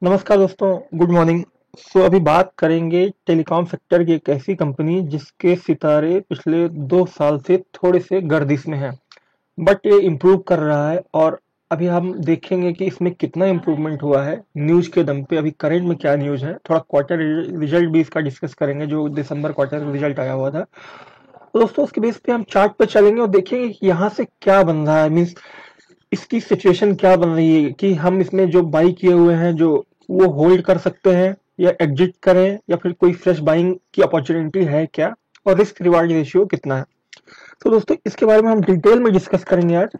नमस्कार दोस्तों, good morning. अभी बात करेंगे टेलीकॉम सेक्टर की एक ऐसी कंपनी जिसके सितारे पिछले 2 साल से थोड़े से गर्दिश में हैं, बट ये इम्प्रूव कर रहा है। और अभी हम देखेंगे कि इसमें कितना इम्प्रूवमेंट हुआ है न्यूज़ के दम पे। अभी करंट में क्या न्यूज़ है, थोड़ा क्वार्टर रिजल्ट भी इसका डिस्कस करेंगे, जो दिसंबर क्वार्टर रिजल्ट आया हुआ था। तो दोस्तों उसके बेस पे हम चार्ट पे चलेंगे और देखेंगे कि यहाँ से क्या बन रहा है, मीन्स इसकी सिचुएशन क्या बन रही है कि हम इसमें जो बाई किए हुए हैं जो वो होल्ड कर सकते हैं या एग्जिट करें, या फिर कोई फ्रेश बाइंग की अपॉर्चुनिटी है क्या, और रिस्क रिवार्ड रेशियो कितना है। तो दोस्तों इसके बारे में हम डिटेल में डिस्कस करेंगे आज।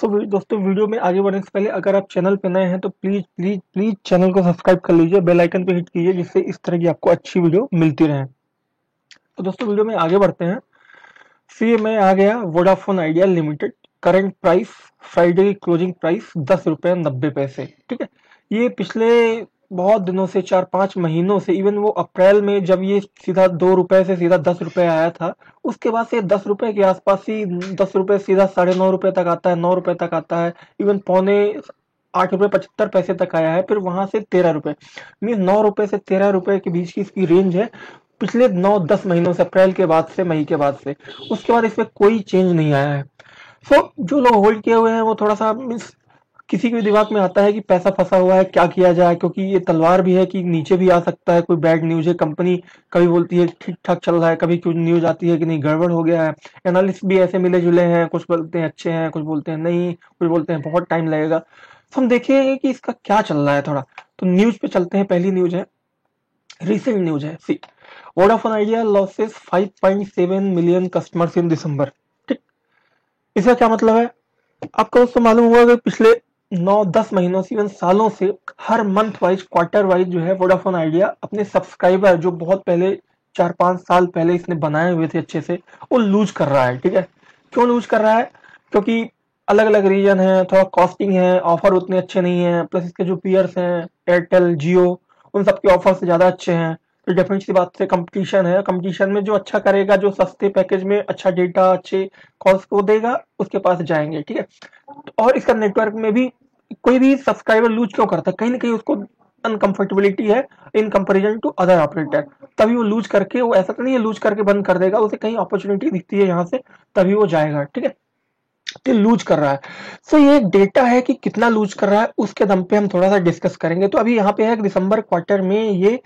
दोस्तों वीडियो में आगे बढ़ने से पहले अगर आप चैनल पे नए हैं तो प्लीज प्लीज प्लीज चैनल को सब्सक्राइब कर लीजिए, बेल आइकन पे हिट कीजिए, जिससे इस तरह की आपको अच्छी वीडियो मिलती रहे। तो दोस्तों वीडियो में आगे बढ़ते हैं। फिर मैं आ गया Vodafone Idea limited. Current price, Friday की क्लोजिंग प्राइस 10 रुपये 90 पैसे। ठीक है, ये पिछले बहुत दिनों से 4-5 महीनों से, इवन वो अप्रैल में जब ये सीधा 2 रुपए से सीधा 10 रुपए आया था, उसके बाद से 10 रुपए के आसपास ही, 10 रुपए सीधा 9.5 रुपए तक आता है, 9 रुपए तक आता है, इवन पौने 8 रुपए 75 पैसे तक आया है, फिर वहां से 13 रुपए, मीन 9 रुपए से 13 रुपए के बीच की इसकी रेंज है पिछले 9-10 महीनों से, अप्रैल के बाद से, मई के बाद से। उसके बाद इसमें कोई चेंज नहीं आया है। जो लोग होल्ड किए हुए हैं वो थोड़ा सा मीन्स, किसी के भी दिमाग में आता है कि पैसा फंसा हुआ है, क्या किया जाए, क्योंकि ये तलवार भी है कि नीचे भी आ सकता है। कोई बैड न्यूज है, कंपनी कभी बोलती है ठीक ठाक चल रहा है, कभी कुछ न्यूज आती है कि नहीं गड़बड़ हो गया है। एनालिस्ट भी ऐसे मिले जुले हैं, कुछ बोलते हैं अच्छे हैं, कुछ बोलते हैं नहीं, कुछ बोलते हैं बहुत टाइम लगेगा। तो हम देखेंगे कि इसका क्या चल रहा है थोड़ा। तो न्यूज पे चलते हैं। पहली न्यूज है, रिसेंट न्यूज है। See, Vodafone Idea losses 5.7 million customers in December. ठीक, इसका क्या मतलब है आपको दोस्तों मालूम होगा कि पिछले 9-10 महीनों से, इवन सालों से, हर मंथ वाइज, क्वार्टर वाइज जो है वोडाफोन आइडिया अपने सब्सक्राइबर जो बहुत पहले 4-5 साल पहले इसने बनाए हुए थे अच्छे से, वो लूज कर रहा है। ठीक है, क्यों लूज कर रहा है? क्योंकि अलग अलग रीजन है, थोड़ा कॉस्टिंग है, ऑफर उतने अच्छे नहीं है, प्लस इसके जो पीयर्स हैं एयरटेल जियो, उन सबके ऑफर से ज्यादा अच्छे हैं। तो डेफिनेट सी बात से कंपटीशन है, कंपटीशन में जो अच्छा करेगा, जो सस्ते पैकेज में अच्छा डेटा, अच्छे कॉल्स को देगा, उसके पास जाएंगे। ठीक है, और इसका नेटवर्क में भी कोई भी सब्सक्राइबर लूज क्यों करता है, कहीं ना कहीं उसको अनकंफर्टेबिलिटी है in comparison to other operator, तभी वो लूज करके, वो ऐसा तो नहीं है लूज करके बंद कर देगा, उसे कहीं अपॉर्चुनिटी दिखती है यहाँ से, तभी वो जाएगा। ठीक है, तो लूज कर रहा है। ये एक डेटा है कि कितना लूज कर रहा है, उसके दम पे हम थोड़ा सा डिस्कस करेंगे। तो अभी यहाँ पे है कि दिसंबर क्वार्टर में ये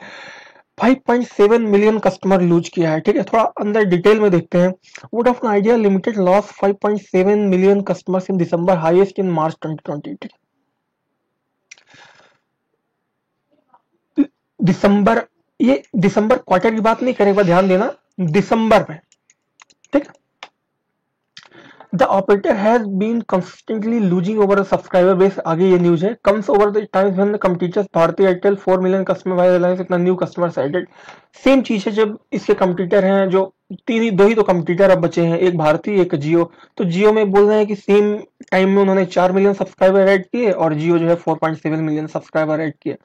5.7 मिलियन कस्टमर लूज किया है। ठीक है, थोड़ा अंदर डिटेल में देखते हैं। Vodafone Idea limited loss 5.7 million customers in December, highest in March 2020। ठीक है, दिसंबर, ये दिसंबर क्वार्टर की बात नहीं करें, ध्यान देना, दिसंबर में। ठीक है, the operator has been consistently losing over a subscriber base, आगे ये न्यूज है, comes over the times when the competitors Bharti Airtel 4 million customer why Reliance इतना न्यू कस्टमर्स एडेड। सेम चीज है, जब इसके कंपटीटर हैं जो तीन ही, दो ही तो कंपटीटर अब बचे हैं, एक भारती एक जियो। तो जियो में बोल रहे हैं कि सेम टाइम में उन्होंने 4 मिलियन सब्सक्राइबर ऐड किए, और जियो जो है 4.7 मिलियन सब्सक्राइबर ऐड किए।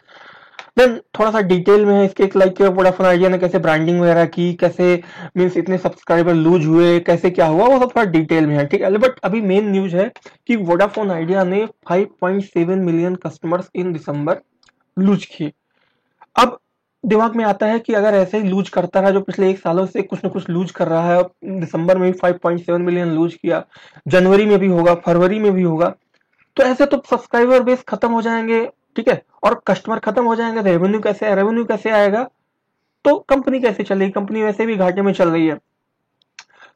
देन थोड़ा सा डिटेल में है इसके, एक लाइक वोडाफोन आइडिया ने कैसे ब्रांडिंग वगैरह की, कैसे मीन्स इतने सब्सक्राइबर लूज हुए, कैसे क्या हुआ, वो सब थोड़ा डिटेल में है। ठीक है, बट अभी मेन न्यूज है कि वोडाफोन आइडिया ने 5.7 million customers in December lose किए। अब दिमाग में आता है कि अगर ऐसे ही लूज करता रहा, जो पिछले 1 सालों से कुछ न कुछ लूज कर रहा है, दिसंबर में भी 5.7 मिलियन लूज किया, जनवरी में भी होगा, फरवरी में भी होगा, तो ऐसे तो सब्सक्राइबर बेस खत्म हो जाएंगे। ठीक है, और कस्टमर खत्म हो जाएंगे, रेवेन्यू कैसे आएगा? तो कंपनी कैसे चलेगी? कंपनी वैसे भी घाटे में चल रही है।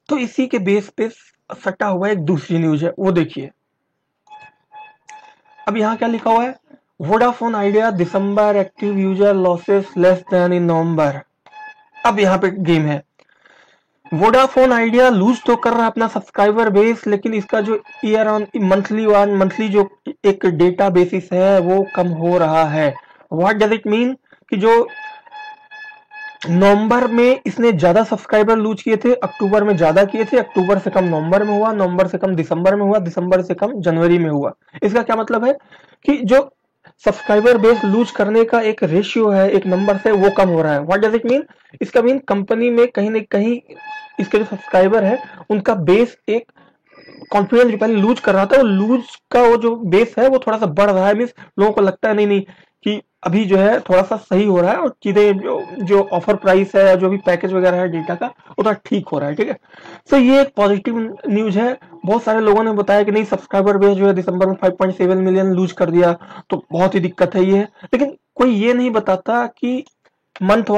तो इसी के बेस पे सटा हुआ एक दूसरी न्यूज है, वो देखिए। अब यहाँ क्या लिखा हुआ है, Vodafone Idea December active user losses less than in November. अब यहाँ पे गेम है, वोडाफोन आइडिया लूज तो कर रहा है अपना सब्सक्राइबर बेस, लेकिन इसका जो ईयर ऑन मंथली जो एक डेटा बेसिस है वो कम हो रहा है। What does it mean? कि जो नवंबर में इसने ज्यादा सब्सक्राइबर लूज किए थे, अक्टूबर में ज्यादा किए थे, अक्टूबर से कम नवंबर में हुआ, नवंबर से कम दिसंबर में हुआ, दिसंबर से कम जनवरी में हुआ। इसका क्या मतलब है कि जो सब्सक्राइबर बेस लूज करने का एक रेशियो है, एक नंबर से, वो कम हो रहा है। What does it mean? इसका मीन कंपनी में कहीं ना कहीं इसके जो सब्सक्राइबर है उनका बेस, एक कॉन्फिडेंस जो पहले लूज कर रहा था, वो लूज का वो जो बेस है वो थोड़ा सा बढ़ रहा है। मीन लोगों को लगता है नहीं नहीं कि अभी जो है थोड़ा सा सही हो रहा है और चीजें जो जो ऑफर प्राइस है, जो भी पैकेज वगैरह है डेटा का, उतना ठीक हो रहा है। ठीक है, तो ये एक पॉजिटिव न्यूज है। बहुत सारे लोगों ने बताया कि नहीं, सब्सक्राइबर बेस जो है दिसंबर में 5.7 मिलियन लूज कर दिया, तो बहुत ही दिक्कत है ये। लेकिन कोई ये नहीं बताता कि मंथ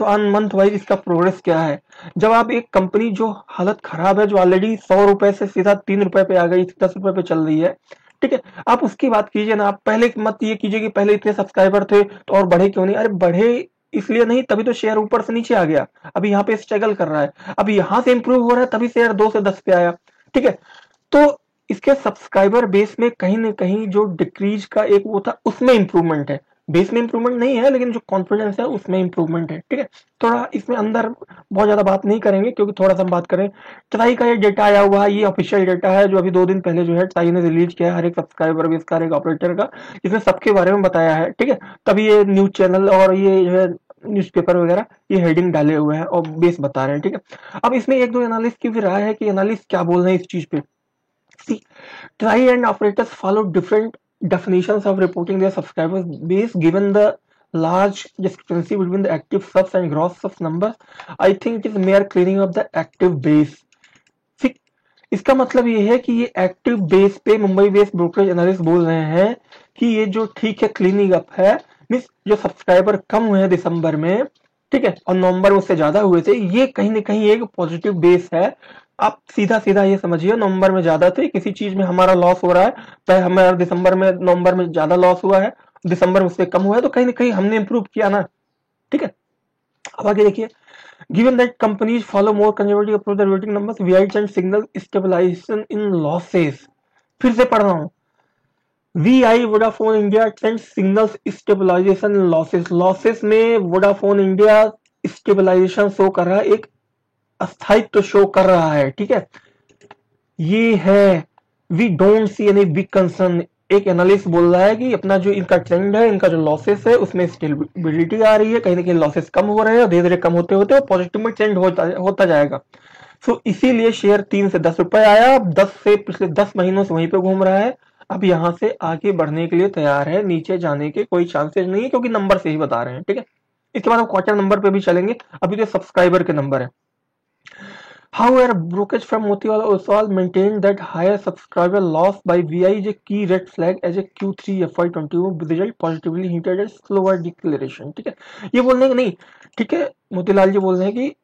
ऑन मंथ वाइज इसका प्रोग्रेस क्या है। जब आप एक कंपनी जो हालत खराब है, जो ऑलरेडी 100 रुपए से सीधा 3 रुपए पे आ गई, 10 रुपए पे चल रही है, ठीक है, आप उसकी बात कीजिए ना। आप पहले मत ये कीजिए कि पहले इतने सब्सक्राइबर थे तो और बढ़े क्यों नहीं। अरे बढ़े इसलिए नहीं, तभी तो शेयर ऊपर से नीचे आ गया, अभी यहाँ पे स्ट्रगल कर रहा है। अभी यहाँ से इंप्रूव हो रहा है, तभी शेयर 2 से 10 पे आया। ठीक है, तो इसके सब्सक्राइबर बेस में कहीं ना कहीं जो डिक्रीज का एक वो था, उसमें इंप्रूवमेंट है। बेस में इंप्रूवमेंट नहीं है, लेकिन जो कॉन्फिडेंस है उसमें इंप्रूवमेंट है। ठीक है, थोड़ा इसमें अंदर बहुत ज्यादा बात नहीं करेंगे, क्योंकि थोड़ा सा हम बात करें। ट्राई का ये डेटा आया हुआ है, ये ऑफिशियल डेटा है जो अभी 2 दिन पहले जो है ट्राई ने रिलीज किया है, हर एक सब्सक्राइबर बेस का, हर एक ऑपरेटर का, इसमें सबके बारे में बताया है। ठीक है, तभी ये न्यूज चैनल और ये जो है न्यूज़पेपर वगैरह ये हेडिंग डाले हुए हैं और बेस बता रहे हैं। ठीक है, अब इसमें एक दो एनालिस्ट की भी राय है कि एनालिस्ट क्या बोल रहे हैं इस चीज पे। See, try and operators follow different definitions of reporting their subscribers base given the large discrepancy between the active subs and gross subs numbers. I think it is mere cleaning of the active base. ठीक, इसका मतलब ये है कि ये active base पे Mumbai based brokerage analyst बोल रहे हैं कि ये जो ठीक है क्लीनिंग अप है, मीन्स जो सब्सक्राइबर कम हुए हैं दिसंबर में, ठीक है, और नवंबर में उससे ज्यादा हुए थे, ये कहीं ना कहीं एक पॉजिटिव बेस है। आप सीधा सीधा ये समझिए, नवंबर में ज्यादा थे, किसी चीज में हमारा लॉस हो रहा है, चाहे हमारा दिसंबर में नवंबर में ज्यादा लॉस हुआ है, दिसंबर में उससे कम हुआ है, तो कहीं ना कहीं हमने इंप्रूव किया ना। ठीक है, अब आगे देखिए। Given that companies follow more conservative approach than rating numbers, VI trend signal stabilization in losses. फिर से पढ़ रहा हूँ। VI Vodafone India trend signals stabilization in losses. Losses में वोडाफोन इंडिया स्टेबलाइजेशन शो कर रहा है, एक अस्थायित्व शो कर रहा है। ठीक है, ये है we don't see any big concern. एक एनालिस्ट बोल रहा है कि अपना जो इनका ट्रेंड है, इनका जो लॉसेस है, उसमें स्टेबिलिटी आ रही है, कहीं ना कहीं लॉसेस कम हो रहे हैं और धीरे धीरे कम होते होते और पॉजिटिव में ट्रेंड होता जाएगा। सो इसीलिए शेयर 3 से 10 रुपए आया, अब 10 से पिछले 10 महीनों से वहीं पे घूम रहा है। अब यहाँ से आगे बढ़ने के लिए तैयार है, नीचे जाने के कोई चांसेस नहीं है, क्योंकि नंबर से ही बता रहे हैं। ठीक है, इसके बाद हम क्वार्टर नंबर पे भी चलेंगे, अभी तो सब्सक्राइबर के नंबर है। However, brokerage firm Motilal Oswal maintained that higher subscriber loss by VI is a key red flag as a Q3 FY21 result positively hinted at slower deceleration। ठीक है, ये बोल रहे हैं कि नहीं, ठीक है, मोतीलाल जी बोल रहे हैं कि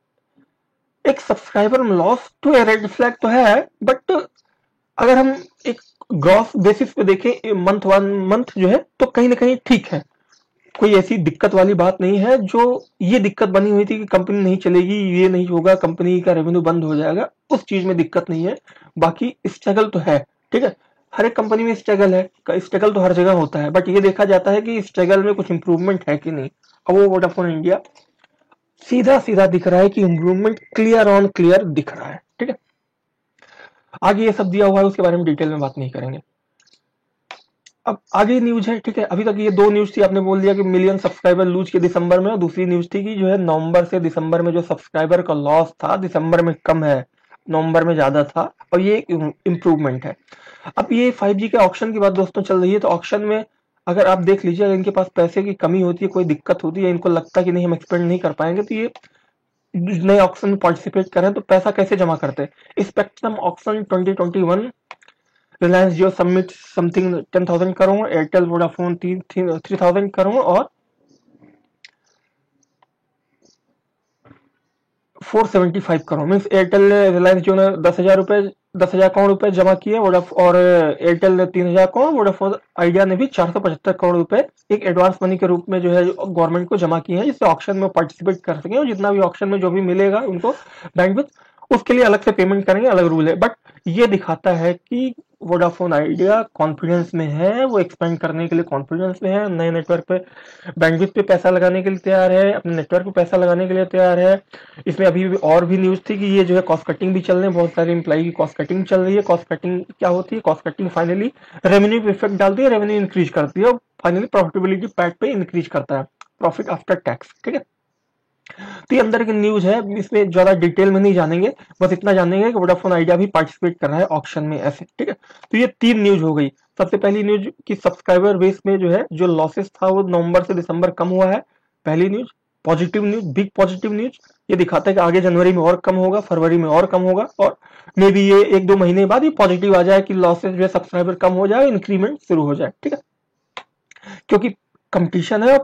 एक सब्सक्राइबर लॉस तो रेड फ्लैग तो है, बट अगर हम एक ग्रॉस बेसिस पे देखें मंथ वन मंथ जो है, तो कहीं ना कहीं ठीक है, कोई ऐसी दिक्कत वाली बात नहीं है। जो ये दिक्कत बनी हुई थी कि कंपनी नहीं चलेगी, ये नहीं होगा, कंपनी का रेवेन्यू बंद हो जाएगा, उस चीज में दिक्कत नहीं है। बाकी स्ट्रगल तो है। ठीक है, हर एक कंपनी में स्ट्रगल है, स्ट्रगल तो हर जगह होता है, बट ये देखा जाता है कि स्ट्रगल में कुछ इंप्रूवमेंट है कि नहीं। अब वो वोडाफोन इंडिया सीधा सीधा दिख रहा है कि इंप्रूवमेंट क्लियर ऑन क्लियर दिख रहा है। ठीक है, आगे ये सब दिया हुआ है, उसके बारे में डिटेल में बात नहीं करेंगे। अब आगे न्यूज है। ठीक है, अभी तक ये 2 न्यूज थी, आपने बोल दिया कि मिलियन सब्सक्राइबर लूज के दिसंबर में, और दूसरी न्यूज थी कि जो है नवंबर से दिसंबर में जो सब्सक्राइबर का लॉस था, दिसंबर में कम है, नवंबर में ज्यादा था, और ये इम्प्रूवमेंट है। अब ये 5G के ऑक्शन की बात दोस्तों चल रही है, तो ऑक्शन में अगर आप देख लीजिए, अगर इनके पास पैसे की कमी होती है, कोई दिक्कत होती है, इनको लगता है कि नहीं हम एक्सपेंड नहीं कर पाएंगे, तो ये नए ऑक्शन में पार्टिसिपेट करें। तो पैसा कैसे जमा करते हैं? Spectrum auction 2021, Reliance Jio submit something 10,000 crore, Airtel Vodafone 3,000 crore और 475 करोड़। मीन्स एयरटेल ने, रिलायंस जियो ने 10,000 करोड़ रुपए जमा किए, और एयरटेल ने 3,000 करोड़, वोडाफोन आइडिया ने भी 475 करोड़ रुपए एक एडवांस मनी के रूप में जो है गवर्नमेंट को जमा किए हैं, जिससे ऑक्शन में पार्टिसिपेट कर सकें, और जितना भी ऑक्शन में जो भी मिलेगा उनको बैंडविड्थ, उसके लिए अलग से पेमेंट करेंगे, अलग रूल है। बट ये दिखाता है कि वोडाफोन आइडिया कॉन्फिडेंस में है, वो एक्सपेंड करने के लिए कॉन्फिडेंस में है, नए नेटवर्क पे बैंडविड्थ पे पैसा लगाने के लिए तैयार है, अपने नेटवर्क पे पैसा लगाने के लिए तैयार है। इसमें अभी भी और भी न्यूज थी कि ये जो है कॉस्ट कटिंग भी चल रहे हैं, बहुत सारे एम्प्लॉय की कॉस्ट कटिंग चल रही है। कॉस्ट कटिंग क्या होती है? कॉस्ट कटिंग फाइनली रेवेन्यू पे इफेक्ट डालती है, रेवेन्यू इंक्रीज करती है, और फाइनली प्रॉफिटेबिलिटी पैट पे इंक्रीज करता है, प्रॉफिट आफ्टर टैक्स। ठीक है, तो ये अंदर की न्यूज है, इसमें ज्यादा डिटेल में नहीं जानेंगे, बस इतना जानेंगे कि वोडाफोन आइडिया भी पार्टिसिपेट कर रहा है ऑक्शन में ऐसे। ठीक है, तो ये 3 न्यूज हो गई। सबसे पहली न्यूज कि सब्सक्राइबर बेस में जो है जो लॉसेस था वो नवंबर से दिसंबर कम हुआ है। पहली news, positive news, big positive news. ये दिखाता है कि आगे जनवरी में और कम होगा, फरवरी में और कम होगा, और मे बी ये 1-2 महीने बाद ये पॉजिटिव आ जाए कि लॉसेस जो है सब्सक्राइबर कम हो जाए, इंक्रीमेंट शुरू हो जाए। ठीक है, क्योंकि कंपटीशन है और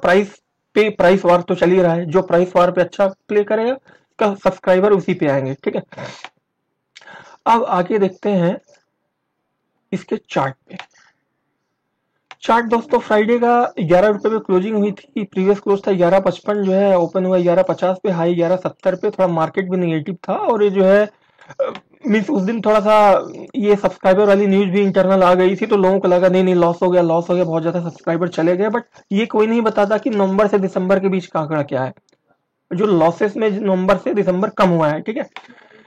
प्राइस वार तो चल ही रहा है। जो प्राइस वार पे अच्छा प्ले करेगा का सब्सक्राइबर उसी पे आएंगे। ठीक है, अब आगे देखते हैं इसके चार्ट पे। चार्ट दोस्तों फ्राइडे का 11 रुपए पे क्लोजिंग हुई थी, प्रीवियस क्लोज था 11.55, जो है ओपन हुआ 11.50 पे, हाई 11.70 पे। थोड़ा मार्केट भी नेगेटिव था, और ये जो है मीन्स उस दिन थोड़ा सा ये सब्सक्राइबर वाली न्यूज भी इंटरनल आ गई थी, तो लोगों को लगा नहीं नहीं लॉस हो गया, लॉस हो गया, बहुत ज्यादा सब्सक्राइबर चले गए। बट ये कोई नहीं बताता कि नवंबर से दिसंबर के बीच का आंकड़ा क्या है, जो लॉसेस में नवंबर से दिसंबर कम हुआ है। ठीक है,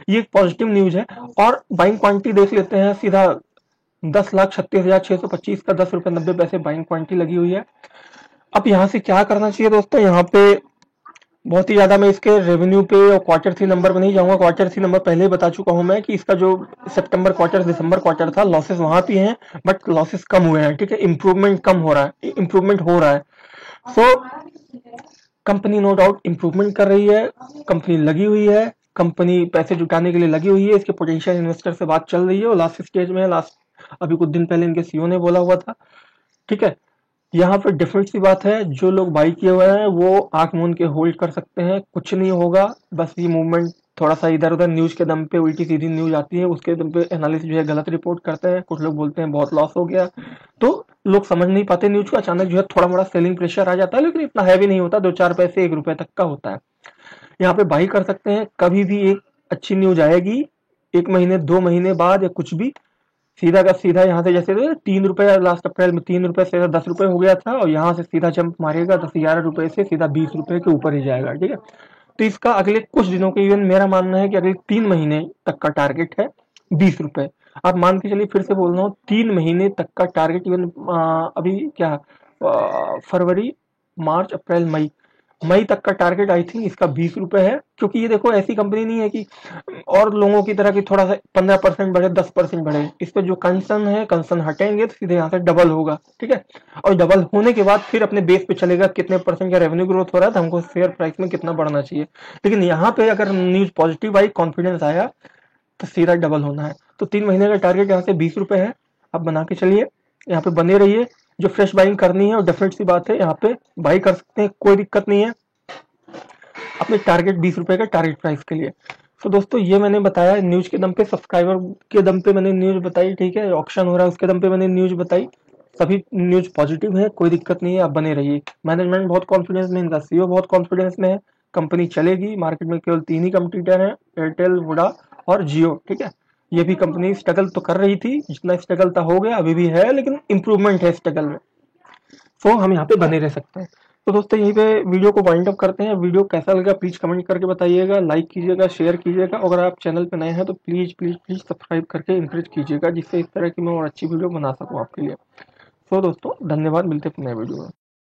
ये एक पॉजिटिव न्यूज है। और बाइंग क्वांटिटी देख लेते हैं सीधा, 10,36,625 का 10 रुपए 90 पैसे बाइंग क्वांटिटी लगी हुई है। अब यहाँ से क्या करना चाहिए दोस्तों, यहाँ पे बहुत ही ज्यादा मैं इसके रेवेन्यू पे और क्वार्टर 3 नंबर पे नहीं जाऊंगा। क्वार्टर 3 नंबर पहले ही बता चुका हूं मैं कि इसका जो सितंबर क्वार्टर दिसंबर क्वार्टर था, लॉसेस वहां भी हैं बट लॉसेस कम हुए हैं। ठीक है, इंप्रूवमेंट कम हो रहा है, इंप्रूवमेंट हो रहा है। So company no doubt improvement कर रही है, कंपनी लगी हुई है, कंपनी पैसे जुटाने के लिए लगी हुई है। इसके पोटेंशियल इन्वेस्टर से बात चल रही है, और लास्ट स्टेज में है। लास्ट अभी कुछ दिन पहले इनके सीईओ ने बोला हुआ था। ठीक है, यहाँ पे डिफरेंट सी बात है, जो लोग बाई किए हुए हैं वो आंख मूंद के होल्ड कर सकते हैं, कुछ नहीं होगा। बस ये मूवमेंट थोड़ा सा इधर उधर न्यूज के दम पे उल्टी सीधी न्यूज आती है, उसके दम पे एनालिस्ट जो है गलत रिपोर्ट करते हैं। कुछ लोग बोलते हैं बहुत लॉस हो गया, तो लोग समझ नहीं पाते न्यूज को। अचानक जो है थोड़ा मोड़ा सेलिंग प्रेशर आ जाता है, लेकिन इतना हैवी नहीं होता, 2-4 पैसे 1 रुपए तक का होता है। यहाँ पे बाई कर सकते हैं, कभी भी एक अच्छी न्यूज आएगी 1 महीने 2 महीने बाद या कुछ भी, सीधा का सीधा यहाँ से जैसे 3 रुपए लास्ट अप्रैल में 3 रुपए से 10 रुपए हो गया था, और यहाँ से सीधा जंप मारेगा 10-11 रुपए से सीधा 20 रुपए के ऊपर ही जाएगा। ठीक है, तो इसका अगले कुछ दिनों के, इवन मेरा मानना है कि अगले 3 महीने तक का टारगेट है 20 रुपए। आप मान के चलिए, फिर से बोल रहा हूँ, 3 महीने तक का टारगेट। इवन अभी क्या फरवरी मार्च अप्रैल मई, मई तक का टारगेट आई थिंक इसका 20 रुपए है। क्योंकि ये देखो ऐसी कंपनी नहीं है कि और लोगों की तरह की थोड़ा सा 15% बढ़े 10% बढ़े। इस पे जो कंसर्न है, कंसर्न हटेंगे तो सीधे यहाँ से डबल होगा। ठीक है, और डबल होने के बाद फिर अपने बेस पे चलेगा, कितने परसेंट का रेवेन्यू ग्रोथ हो रहा है तो हमको शेयर प्राइस में कितना बढ़ना चाहिए। लेकिन यहाँ पे अगर न्यूज पॉजिटिव आई, कॉन्फिडेंस आया, तो सीधा डबल होना है। तो 3 महीने का टारगेट यहाँ से 20 रुपए है। आप बना के चलिए, यहाँ पे बने रहिए। जो फ्रेश बाइंग करनी है और डेफिनेट सी बात है, यहाँ पे बाई कर सकते हैं, कोई दिक्कत नहीं है अपने टारगेट 20 रुपए का टारगेट प्राइस के लिए। तो दोस्तों ये मैंने बताया न्यूज के दम पे, सब्सक्राइबर के दम पे मैंने न्यूज बताई। ठीक है, ऑक्शन हो रहा है उसके दम पे मैंने न्यूज बताई। सभी न्यूज पॉजिटिव है, कोई दिक्कत नहीं है, आप बने रहिए। मैनेजमेंट बहुत कॉन्फिडेंस में, इनका सीईओ बहुत कॉन्फिडेंस में है, कंपनी चलेगी। मार्केट में केवल 3 ही कंपटीटर है, एयरटेल, वोडा और जियो। ठीक है, ये भी कंपनी स्ट्रगल तो कर रही थी, जितना स्ट्रगल था हो गया, अभी भी है, लेकिन इंप्रूवमेंट है स्ट्रगल में। सो हम यहाँ पे बने रह सकते हैं। तो दोस्तों यहीं पे वीडियो को वाइंड अप करते हैं। वीडियो कैसा लगा प्लीज कमेंट करके बताइएगा, लाइक कीजिएगा, शेयर कीजिएगा। अगर आप चैनल पे नए हैं तो प्लीज प्लीज प्लीज सब्सक्राइब करके इंकरेज कीजिएगा, जिससे इस तरह की मैं और अच्छी वीडियो बना सकूँ आपके लिए। सो दोस्तों धन्यवाद, मिलते हैं नए वीडियो में।